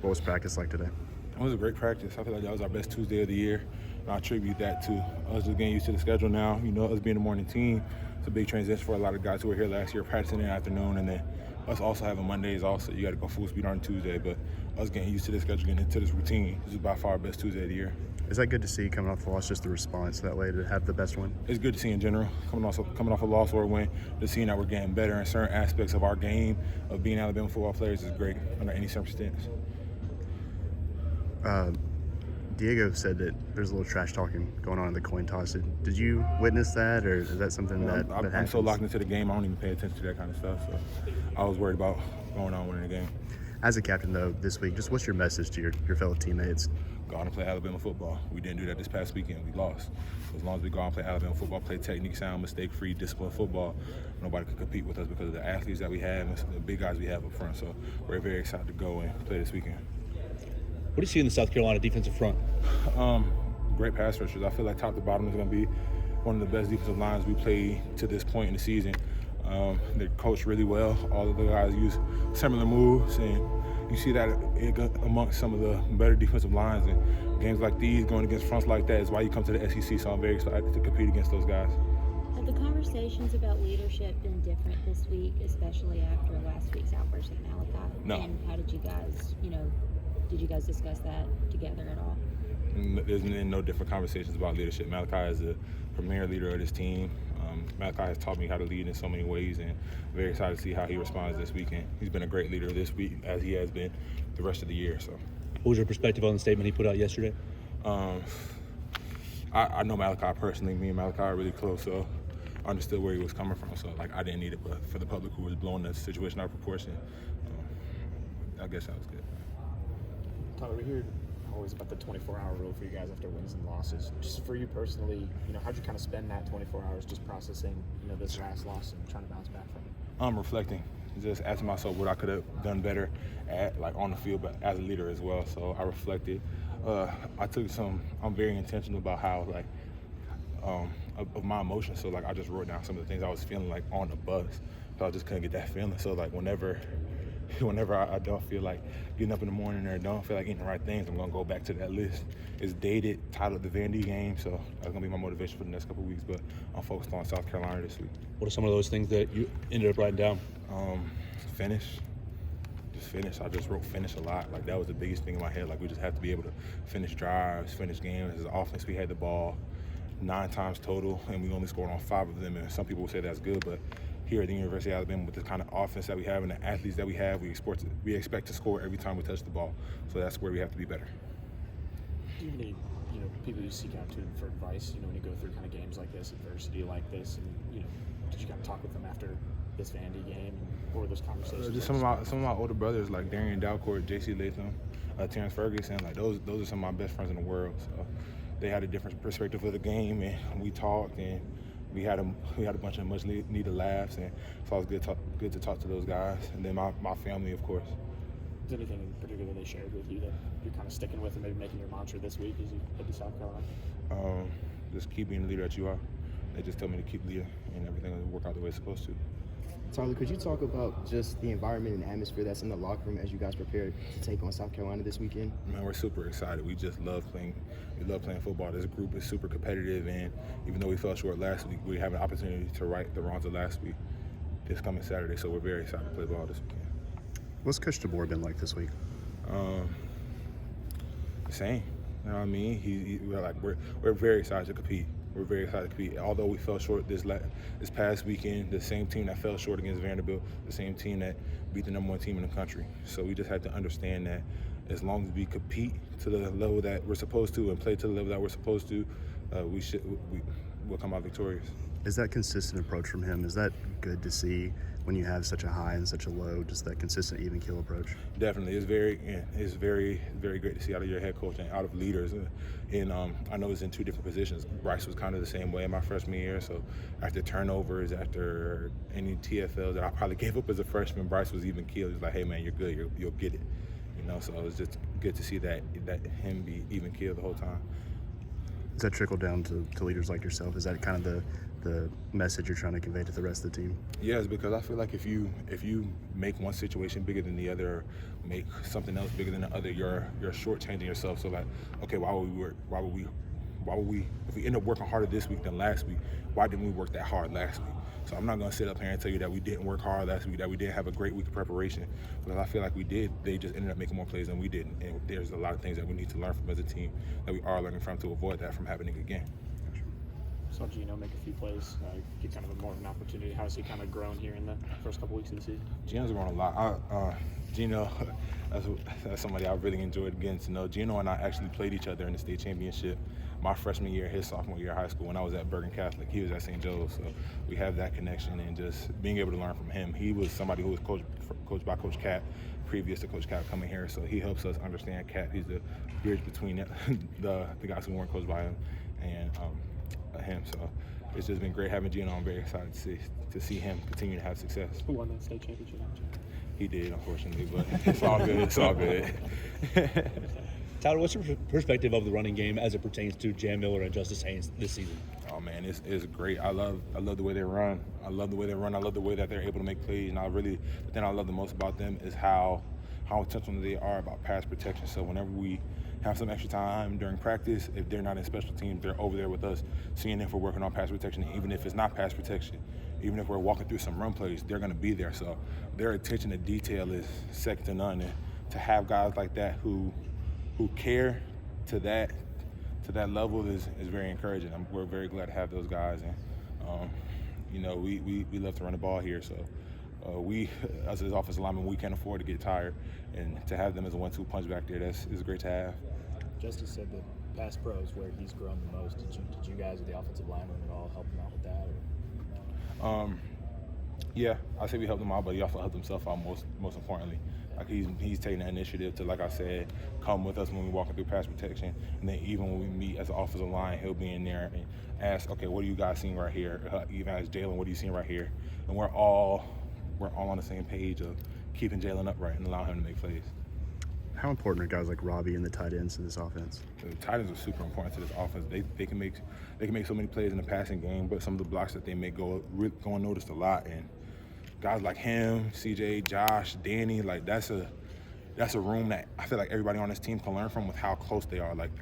What was practice like today? It was a great practice. I feel like that was our best Tuesday of the year. And I attribute that to us just getting used to the schedule now. You know, us being a morning team, it's a big transition for a lot of guys who were here last year practicing in the afternoon, and then us also having Mondays also. You got to go full speed on Tuesday, but us getting used to the schedule, getting into this routine, this is by far our best Tuesday of the year. Is that good to see coming off the loss, just the response that way to have the best win? It's good to see in general, coming off a loss or a win, to seeing that we're getting better in certain aspects of our game, of being Alabama football players, is great under any circumstance. Diego said that there's a little trash talking going on in the coin toss. Did you witness that, or is that something that happens? I'm so locked into the game, I don't even pay attention to that kind of stuff. So I was worried about going on winning the game. As a captain, though, this week, just what's your message to your fellow teammates? Go out and play Alabama football. We didn't do that this past weekend. We lost. So as long as we go out and play Alabama football, play technique sound, mistake-free, disciplined football, nobody can compete with us because of the athletes that we have and the big guys we have up front. So we're very excited to go and play this weekend. What do you see in the South Carolina defensive front? Great pass rushers. I feel like top to bottom is going to be one of the best defensive lines we played to this point in the season. They're coached really well. All of the guys use similar moves, and you see that amongst some of the better defensive lines. And games like these, going against fronts like that, is why you come to the SEC. So I'm very excited to compete against those guys. Have the conversations about leadership been different this week, especially after last week's outburst at Malachi? No. And how did you guys, did you guys discuss that together at all? There's been no different conversations about leadership. Malachi is the premier leader of this team. Malachi has taught me how to lead in so many ways, and I'm very excited to see how he responds this weekend. He's been a great leader this week, as he has been the rest of the year. So, what was your perspective on the statement he put out yesterday? I know Malachi personally. Me and Malachi are really close, so I understood where he was coming from. So, I didn't need it, but for the public who was blowing the situation out of proportion, I guess that was good. Tyler, we hear always about the 24-hour rule for you guys after wins and losses. Just for you personally, how'd you kind of spend that 24 hours just processing, this last loss and trying to bounce back from it? I'm reflecting, just asking myself what I could have done better at, on the field, but as a leader as well. So I reflected. I'm very intentional about how, of my emotions. So, I just wrote down some of the things I was feeling on the bus. So I just couldn't get that feeling. So, whenever I don't feel like getting up in the morning or don't feel like eating the right things, I'm going to go back to that list. It's dated, titled the Vandy game, so that's going to be my motivation for the next couple of weeks, but I'm focused on South Carolina this week. What are some of those things that you ended up writing down? Finish. Just finish. I just wrote finish a lot. That was the biggest thing in my head. We just have to be able to finish drives, finish games. As an offense, we had the ball 9 times total, and we only scored on 5 of them, and some people would say that's good, but here at the University of Alabama, with the kind of offense that we have and the athletes that we have, we expect to score every time we touch the ball. So that's where we have to be better. Do you have any, people you seek out to for advice, when you go through kind of games like this, adversity like this, and, did you kind of talk with them after this Vandy game, and what were those conversations? Just some of my older brothers, like Darian Dalcourt, J.C. Latham, Terrence Ferguson, those are some of my best friends in the world. So they had a different perspective of the game, and we talked, and we had a bunch of much needed laughs, and so it was good to talk to those guys, and then my family, of course. Is there anything in particular they shared with you that you're kind of sticking with and maybe making your mantra this week as you head to South Carolina? Just keep being the leader that you are. They just tell me to keep leading, and everything will work out the way it's supposed to. Tyler, could you talk about just the environment and atmosphere that's in the locker room as you guys prepare to take on South Carolina this weekend? Man, we're super excited. We just love playing. We love playing football. This group is super competitive, and even though we fell short last week, we have an opportunity to right the wrongs of last week this coming Saturday. So we're very excited to play ball this weekend. What's Coach DeBoer been like this week? The same. You know what I mean? We're very excited to compete. We're very excited to compete. Although we fell short this past weekend, the same team that fell short against Vanderbilt, the same team that beat the #1 team in the country. So we just had to understand that as long as we compete to the level that we're supposed to and play to the level that we're supposed to, we'll come out victorious. Is that consistent approach from him? Is that good to see when you have such a high and such a low, just that consistent even keel approach? Definitely. It's very, very great to see out of your head coach and out of leaders. And I know it's in 2 different positions. Bryce was kind of the same way in my freshman year. So after turnovers, after any TFLs that I probably gave up as a freshman, Bryce was even keel. He was like, hey, man, you're good. You'll get it. So it was just good to see that him be even keel the whole time. Does that trickle down to leaders like yourself? Is that kind of the message you're trying to convey to the rest of the team? Yes, because I feel like if you make one situation bigger than the other, or make something else bigger than the other, you're shortchanging yourself. So like, okay, why would we if we end up working harder this week than last week, why didn't we work that hard last week? So I'm not gonna sit up here and tell you that we didn't work hard last week, that we didn't have a great week of preparation, because I feel like we did. They just ended up making more plays than we didn't, and there's a lot of things that we need to learn from as a team that we are learning from to avoid that from happening again. Saw Gino make a few plays, get kind of more of an opportunity. How has he kind of grown here in the first couple weeks of the season? Gino's grown a lot. Gino, that's somebody I really enjoyed getting to know. Gino and I actually played each other in the state championship my freshman year, his sophomore year of high school, when I was at Bergen Catholic. He was at St. Joe's, so we have that connection, and just being able to learn from him. He was somebody who was coached by Coach Cat previous to Coach Cat coming here, so he helps us understand Cat. He's the bridge between the guys who weren't coached by him and him. So it's just been great having Gino. I'm very excited to see him continue to have success. Who won that state championship? He did, unfortunately, but it's all good. It's all good. Tyler, what's your perspective of the running game as it pertains to Jam Miller and Justice Haynes this season? Oh man, it's great. I love the way they run. I love the way they run. I love the way that they're able to make plays. And the thing I love the most about them is how intentional they are about pass protection. So whenever we have some extra time during practice, if they're not in special teams, they're over there with us, seeing if we're working on pass protection. Even if it's not pass protection, even if we're walking through some run plays, they're going to be there. So their attention to detail is second to none. And to have guys like that who care to that level is very encouraging. We're very glad to have those guys, and we love to run the ball here. So we, as offensive linemen, we can't afford to get tired, and to have them as a 1-2 punch back there, is great to have. Justice said that pass pro is where he's grown the most. Did you guys or the offensive linemen at all help him out with that? Or? Yeah, I say we helped him out, but he also helped himself out most importantly. Like he's taking the initiative to, like I said, come with us when we're walking through pass protection, and then even when we meet as an offensive line, he'll be in there and ask, okay, what are you guys seeing right here? Even ask Jalen, what are you seeing right here? And we're all on the same page of keeping Jalen upright and allowing him to make plays. How important are guys like Robbie and the tight ends to this offense? The tight ends are super important to this offense. They can make so many plays in the passing game, but some of the blocks that they make go unnoticed a lot. And guys like him, CJ, Josh, Danny, like that's a room that I feel like everybody on this team can learn from with how close they are. Like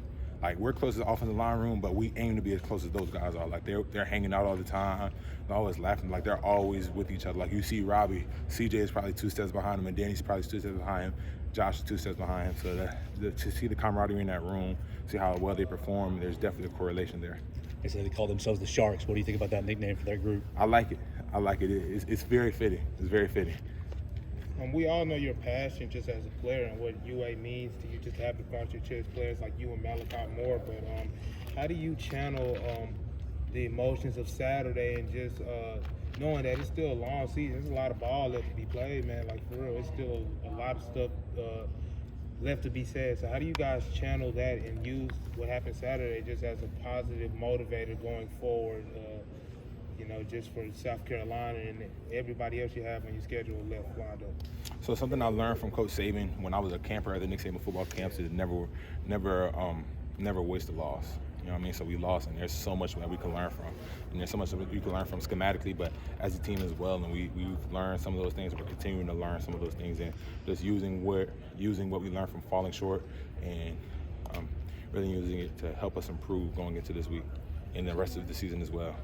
we're close to the offensive line room, but we aim to be as close as those guys are. Like they're hanging out all the time. They're always laughing. Like they're always with each other. Like you see Robbie, CJ is probably 2 steps behind him, and Danny's probably 2 steps behind him. Josh is 2 steps behind him. So to see the camaraderie in that room, see how well they perform, there's definitely a correlation there. They say they call themselves the Sharks. What do you think about that nickname for their group? I like it. It's very fitting. It's very fitting. We all know your passion just as a player and what UA means to you, just to have across your chest players like you and Malachi Moore. But how do you channel the emotions of Saturday and just knowing that it's still a long season? There's a lot of ball left to be played, man. Like, for real, it's still a lot of stuff left to be said. So how do you guys channel that and use what happened Saturday just as a positive motivator going forward, just for South Carolina and everybody else you have on your schedule left lined up? So something I learned from Coach Saban when I was a camper at the Nick Saban football camps is never waste a loss. You know what I mean? So we lost, and there's so much that we can learn from. And there's so much that we can learn from schematically, but as a team as well. And we've learned some of those things. We're continuing to learn some of those things, and just using what we learned from falling short, and really using it to help us improve going into this week and the rest of the season as well.